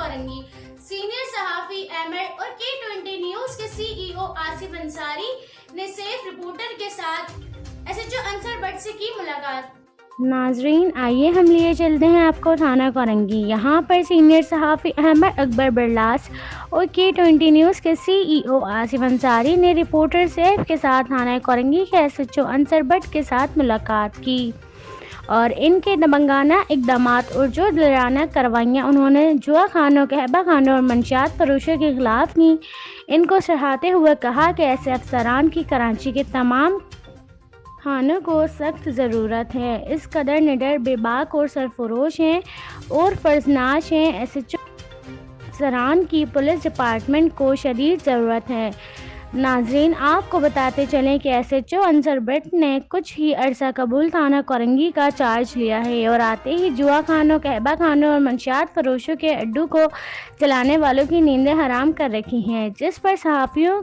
कौरंगी, senior सहाफ़ी अहमद और K20 news के CEO आसिफ अंसारी ने सेफ रिपोर्टर के साथ SHO अंसर बट से की मुलाकात। नाजरीन, आइए हम लिए चलते हैं आपको थाना कोरंगी। यहाँ पर सीनियर सहाफ़ी अहमद अकबर बरलास और K20 न्यूज़ के CEO आसिफ अंसारी ने रिपोर्टर सैफ के साथ थाना कोरंगी के SHO अंसर बट के साथ मुलाकात की और इनके दबंगाना इक़दामात और जो दिलराना कार्रवाइयाँ उन्होंने जुआ खानों, कहबा खानों और मंशियात फरोशों के ख़िलाफ़ की, इनको सराहते हुए कहा कि ऐसे अफसरान की कराची के तमाम खानों को सख्त ज़रूरत है। इस कदर निडर, बेबाक और सरफरोश हैं और फर्जनाश हैं। SHO अफसरान की पुलिस डिपार्टमेंट को शदीद ज़रूरत है। नाजरीन, आपको बताते चलें कि SHO अंसर बट ने कुछ ही अरसा कबूल थाना कोरंगी का चार्ज लिया है और आते ही जुआ खानों, कहबा खानों और मंशियात फरोशों के अड्डू को चलाने वालों की नींदें हराम कर रखी हैं, जिस पर सहाफ़ियों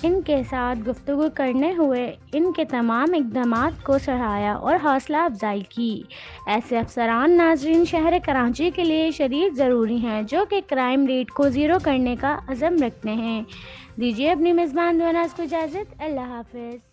इनके साथ गुफ्तगू करने हुए इनके तमाम इक़दामात को सराहा और हौसला अफजाई की। ऐसे अफसरान नाजरीन शहर कराची के लिए शदीद ज़रूरी हैं, जो कि क्राइम रेट को ज़ीरो करने का अज़म रखते हैं। दीजिए अपनी मेज़बान दोनास को इजाज़त। अल्लाह हाफ़िज़।